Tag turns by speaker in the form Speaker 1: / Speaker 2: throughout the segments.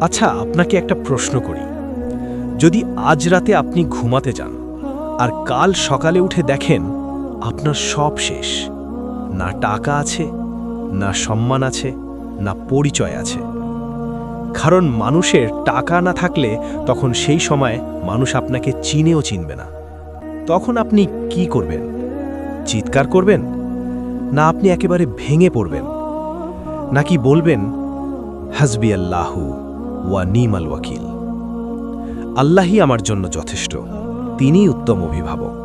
Speaker 1: আচ্ছা, আপনাকে একটা প্রশ্ন করি। যদি আজ রাতে আপনি ঘুমাতে যান আর কাল সকালে উঠে দেখেন আপনার সব শেষ, না টাকা আছে, না সম্মান আছে, না পরিচয় আছে। কারণ মানুষের টাকা না থাকলে তখন সেই সময় মানুষ আপনাকে চিনেও চিনবে না। তখন আপনি কি করবেন? চিৎকার করবেন, না আপনি একেবারে ভেঙে পড়বেন, নাকি বলবেন হাসবি আল্লাহু ওয়া নিমাল ওয়াকিল, আল্লাহই আমার জন্য যথেষ্ট, তিনিই উত্তম অভিভাবক।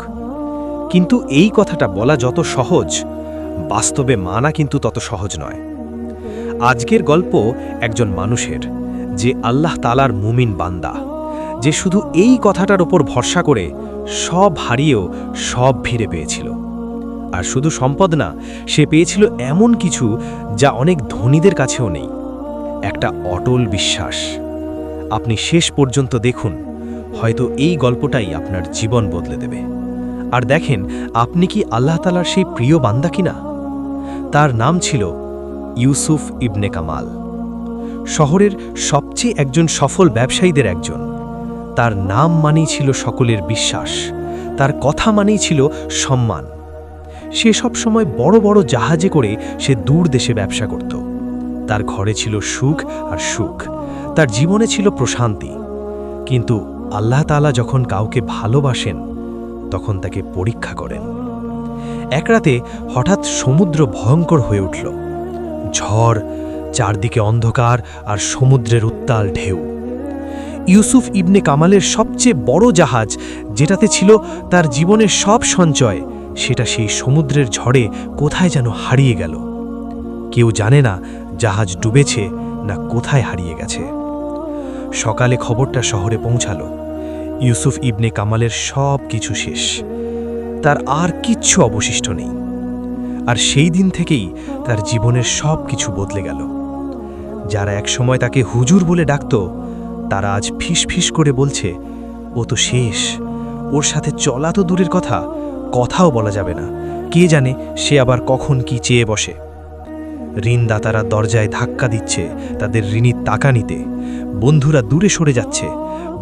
Speaker 1: কিন্তু এই কথাটা বলা যত সহজ, বাস্তবে মানা কিন্তু তত সহজ নয়। আজকের গল্প একজন মানুষের, যে আল্লাহ তাআলার মুমিন বান্দা, যে শুধু এই কথাটার ওপর ভরসা করে সব হারিয়েও সব ফিরে পেয়েছিল। আর শুধু সম্পদ না, সে পেয়েছিল এমন কিছু যা অনেক ধনীদের কাছেও নেই, একটা অটল বিশ্বাস। আপনি শেষ পর্যন্ত দেখুন, হয়তো এই গল্পটাই আপনার জীবন বদলে দেবে। আর দেখেন, আপনি কি আল্লাহ তাআলার সেই প্রিয় বান্দা কিনা। তার নাম ছিল ইউসুফ ইবনে কামাল, শহরের সবচেয়ে একজন সফল ব্যবসায়ীদের একজন। তার নাম মানেই ছিল সকলের বিশ্বাস, তার কথা মানেই ছিল সম্মান। সে সব সময় বড় বড় জাহাজে করে সে দূর দেশে ব্যবসা করত। তার ঘরে ছিল সুখ আর সুখ, তার জীবনে ছিল প্রশান্তি। কিন্তু আল্লাহ তাআলা যখন কাউকে ভালোবাসেন, তখন তাকে পরীক্ষা করেন। এক রাতে হঠাৎ সমুদ্র ভয়ঙ্কর হয়ে উঠল। ঝড়, চারদিকে অন্ধকার আর সমুদ্রের উত্তাল ঢেউ। ইউসুফ ইবনে কামালের সবচেয়ে বড় জাহাজ, যেটাতে ছিল তার জীবনের সব সঞ্চয়, সেটা সেই সমুদ্রের ঝড়ে কোথায় যেন হারিয়ে গেল। কেউ জানে না জাহাজ ডুবেছে না কোথায় হারিয়ে গেছে। সকালে খবরটা শহরে পৌঁছালো, ইউসুফ ইবনে কামালের সব কিছু শেষ, তার আর কিচ্ছু অবশিষ্ট নেই। আর সেই দিন থেকেই তার জীবনের সব কিছু বদলে গেল। যারা একসময় তাকে হুজুর বলে ডাকত, তারা আজ ফিস ফিস করে বলছে, ও তো শেষ, ওর সাথে চলা তো দূরের কথা, কথাও বলা যাবে না, কে জানে সে আবার কখন কি চেয়ে বসে। ঋণদাতারা দরজায় ধাক্কা দিচ্ছে তাদের ঋণীর টাকা নিতে, বন্ধুরা দূরে সরে যাচ্ছে,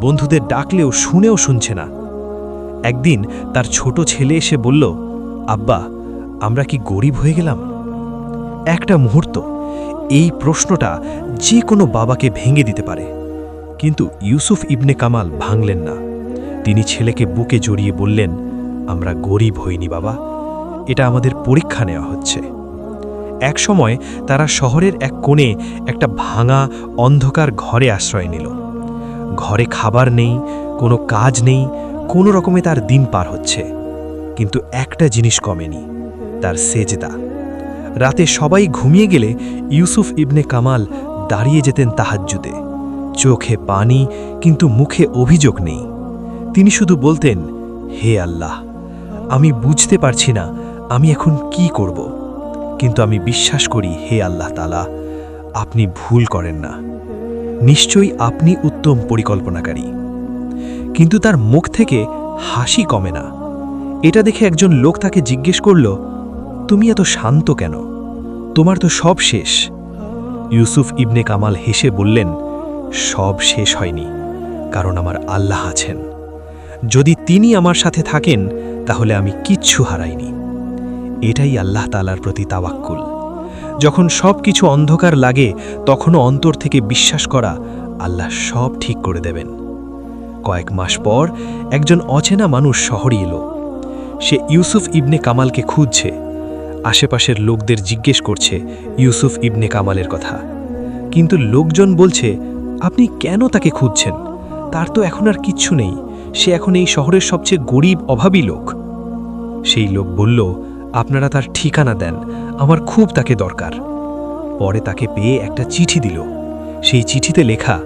Speaker 1: বন্ধুদের ডাকলেও শুনেও শুনছে না। একদিন তার ছোট ছেলে এসে বলল, আব্বা, আমরা কি গরিব হয়ে গেলাম? একটা মুহূর্ত, এই প্রশ্নটা যে কোনো বাবাকে ভেঙে দিতে পারে। কিন্তু ইউসুফ ইবনে কামাল ভাঙলেন না। তিনি ছেলেকে বুকে জড়িয়ে বললেন, আমরা গরিব হইনি বাবা, এটা আমাদের পরীক্ষা নেওয়া হচ্ছে। এক সময় তারা শহরের এক কোণে একটা ভাঙা অন্ধকার ঘরে আশ্রয় নিল। ঘরে খাবার নেই, কোনো কাজ নেই, কোনো রকমে তার দিন পার হচ্ছে। কিন্তু একটা জিনিস কমেনি, তার সেজদা। রাতে সবাই ঘুমিয়ে গেলে ইউসুফ ইবনে কামাল দাঁড়িয়ে যেতেন তাহাজ্জুদে, চোখে পানি কিন্তু মুখে অভিযোগ নেই। তিনি শুধু বলতেন, হে আল্লাহ, আমি বুঝতে পারছি না আমি এখন কি করব, কিন্তু আমি বিশ্বাস করি হে আল্লাহ তাআলা, আপনি ভুল করেন না, নিশ্চয়ই আপনি উত্তম পরিকল্পনাকারী। কিন্তু তার মুখ থেকে হাসি কমে না। এটা দেখে একজন লোক তাকে জিজ্ঞেস করল, তুমি এত শান্ত কেন? তোমার তো সব শেষ। ইউসুফ ইবনে কামাল হেসে বললেন, সব শেষ হয়নি, কারণ আমার আল্লাহ আছেন। যদি তিনি আমার সাথে থাকেন, তাহলে আমি কিচ্ছু হারাইনি। এটাই আল্লাহ তাআলার প্রতি তাওয়াক্কুল। যখন সব কিছু অন্ধকার লাগে, তখনও অন্তর থেকে বিশ্বাস করা, আল্লাহ সব ঠিক করে দেবেন। কয়েক মাস পর একজন অচেনা মানুষ শহরে এলো। সে ইউসুফ ইবনে কামালকে খুঁজছে। আশেপাশের লোকদের জিজ্ঞেস করছে ইউসুফ ইবনে কামালের কথা। কিন্তু লোকজন বলছে, আপনি কেন তাকে খুঁজছেন? তার তো এখন আর কিচ্ছু নেই, সে এখন এই শহরের সবচেয়ে গরিব অভাবী লোক। সেই লোক বলল, আপনারা তার ঠিকানা দেন, আমার খুব তাকে দরকার। পরে তাকে পেয়ে একটা চিঠি দিল। সেই চিঠিতে লেখা,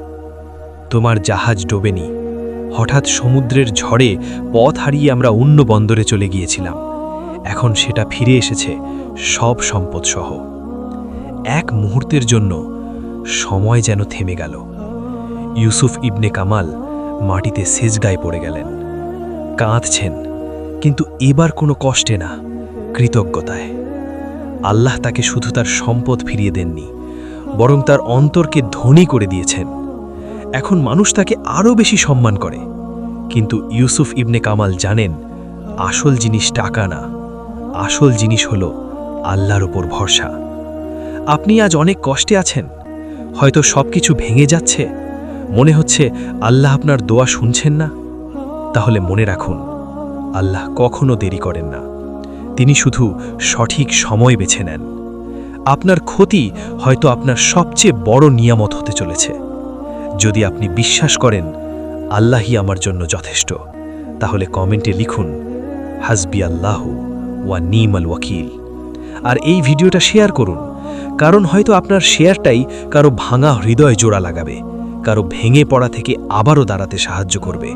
Speaker 1: তোমার জাহাজ ডোবেনি, হঠাৎ সমুদ্রের ঝড়ে পথ হারিয়ে আমরা অন্য বন্দরে চলে গিয়েছিলাম, এখন সেটা ফিরে এসেছে সব সম্পদ সহ। এক মুহূর্তের জন্য সময় যেন থেমে গেল। ইউসুফ ইবনে কামাল মাটিতে সেজদায় পড়ে গেলেন, কাঁদছেন, কিন্তু এবার কোনো কষ্টে না, কৃতজ্ঞতায়। আল্লাহ তাকে শুধু তার সম্পদ ফিরিয়ে দেননি, বরং তার অন্তরকে ধনী করে দিয়েছেন। এখন মানুষ তাকে আরও বেশি সম্মান করে। কিন্তু ইউসুফ ইবনে কামাল জানেন, আসল জিনিস টাকা না, আসল জিনিস হল আল্লাহর উপর ভরসা। আপনি আজ অনেক কষ্টে আছেন, হয়তো সবকিছু ভেঙে যাচ্ছে, মনে হচ্ছে আল্লাহ আপনার দোয়া শুনছেন না। তাহলে মনে রাখুন, আল্লাহ কখনো দেরি করেন না, তিনি শুধু সঠিক সময় বেছে নেন। আপনার ক্ষতি হয়তো আপনার সবচেয়ে বড় নিয়ামত হতে চলেছে। যদি আপনি বিশ্বাস করেন আল্লাহই আমার জন্য যথেষ্ট, তাহলে কমেন্টে লিখুন হাসবি আল্লাহু ওয়া নি'মাল ওয়াকিল। আর এই ভিডিওটা শেয়ার করুন, কারণ হয়তো আপনার শেয়ারটাই কারো ভাঙা হৃদয় জোড়া লাগাবে, কারো ভেঙে পড়া থেকে আবারও দাঁড়াতে সাহায্য করবে।